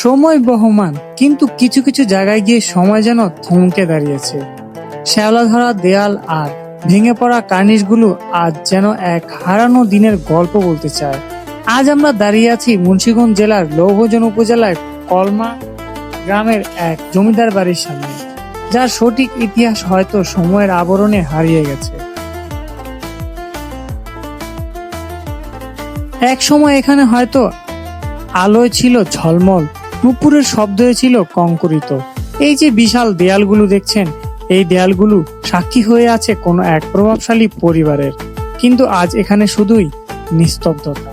সময় বহমান, কিন্তু কিছু কিছু জায়গায় গিয়ে সময় যেন থমকে দাঁড়িয়েছে। শ্যাওলা ধরা দেয়াল আর ভেঙে পড়া কার্নিশগুলো আজ যেন এক হারানো দিনের গল্প বলতে চায়। আজ আমরা দাঁড়িয়ে আছি মুন্সিগঞ্জ জেলার লৌহজন উপজেলার কলমা গ্রামের এক জমিদার বাড়ির সামনে, যার সঠিক ইতিহাস হয়তো সময়ের আবরণে হারিয়ে গেছে। এক সময় এখানে হয়তো আলোয় ছিল ঝলমল, নুপুরের শব্দে ছিল কঙ্করিত। এই যে বিশাল দেয়ালগুলো দেখছেন, এই দেয়ালগুলো সাক্ষী হয়ে আছে কোনো এক প্রভাবশালী পরিবারের, কিন্তু আজ এখানে শুধুই নিস্তব্ধতা।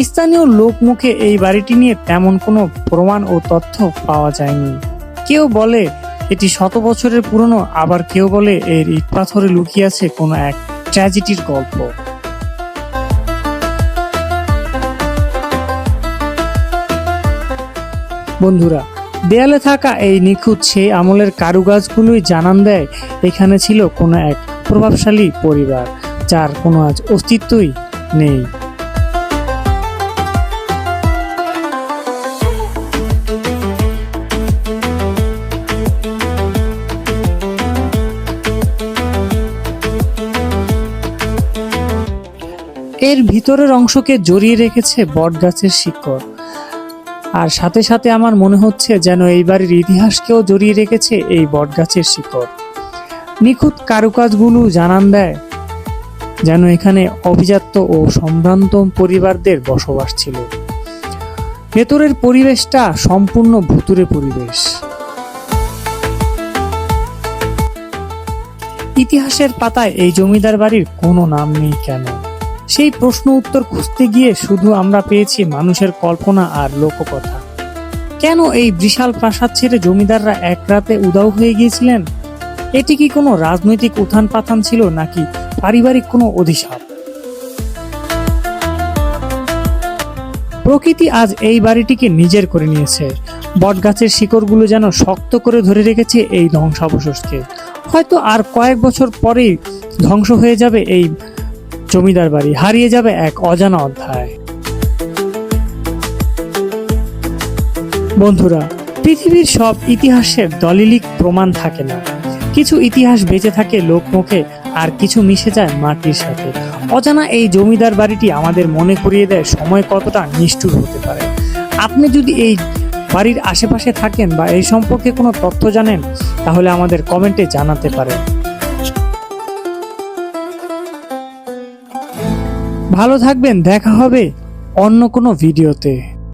স্থানীয় লোকমুখে এই বাড়িটি নিয়ে তেমন কোনো প্রমাণ ও তথ্য পাওয়া যায়নি। কেউ বলে এটি শত বছরের পুরনো, আবার কেউ বলে এর ইট পাথরে লুকিয়ে আছে কোনো এক ট্র্যাজেডির গল্প। বন্ধুরা, দেয়ালে থাকা এই নিখুঁত সেই আমলের কারুকাজগুলোই জানান দেয় এখানে ছিল কোনো এক প্রভাবশালী পরিবার, যার কোনো আজ অস্তিত্বই নেই। এর ভিতরের অংশকে জড়িয়ে রেখেছে বটগাছের শিকড়, আর সাথে সাথে আমার মনে হচ্ছে যেন এই বাড়ির ইতিহাসকেও জড়িয়ে রেখেছে এই বটগাছের শিকড়। নিখুঁত কারুকাজগুলো জানান দেয় যেন এখানে অভিজাত্য ও সম্ভ্রান্ত পরিবারদের বসবাস ছিল। ভেতরের পরিবেশটা সম্পূর্ণ ভুতুড়ে পরিবেশ। ইতিহাসের পাতায় এই জমিদার বাড়ির কোনো নাম নেই কেন? সেই প্রশ্ন উত্তর খুঁজতে গিয়ে শুধু আমরা পেয়েছি মানুষের কল্পনা আর লোককথা। কেন এই বিশাল প্রাসাদ ছেড়ে জমিদাররা এক রাতে উধাও হয়ে গিয়েছিলেন? এটি কি কোনো রাজনৈতিক উত্থান পাথান ছিল, নাকি পারিবারিক কোনো অভিশাপ? প্রকৃতি আজ এই বাড়িটিকে নিজের করে নিয়েছে। বটগাছের শিকড়গুলো যেন শক্ত করে ধরে রেখেছে এই ধ্বংসাবশেষকে। হয়তো আর কয়েক বছর পরেই ধ্বংস হয়ে যাবে এই জমিদার বাড়ি, হারিয়ে যাবে এক অজানা অধ্যায়। বন্ধুরা, পৃথিবীর সব ইতিহাসের দলিলিক প্রমাণ থাকে না। কিছু ইতিহাস বেঁচে থাকে লোকমুখে, আর কিছু মিশে যায় মাটির সাথে। অজানা এই জমিদার বাড়িটি আমাদের মনে করিয়ে দেয় সময় কতটা নিষ্ঠুর হতে পারে। আপনি যদি এই বাড়ির আশেপাশে থাকেন বা এই সম্পর্কে কোনো তথ্য জানেন, তাহলে আমাদের কমেন্টে জানাতে পারেন। ভালো থাকবেন, দেখা হবে অন্য কোনো ভিডিওতে।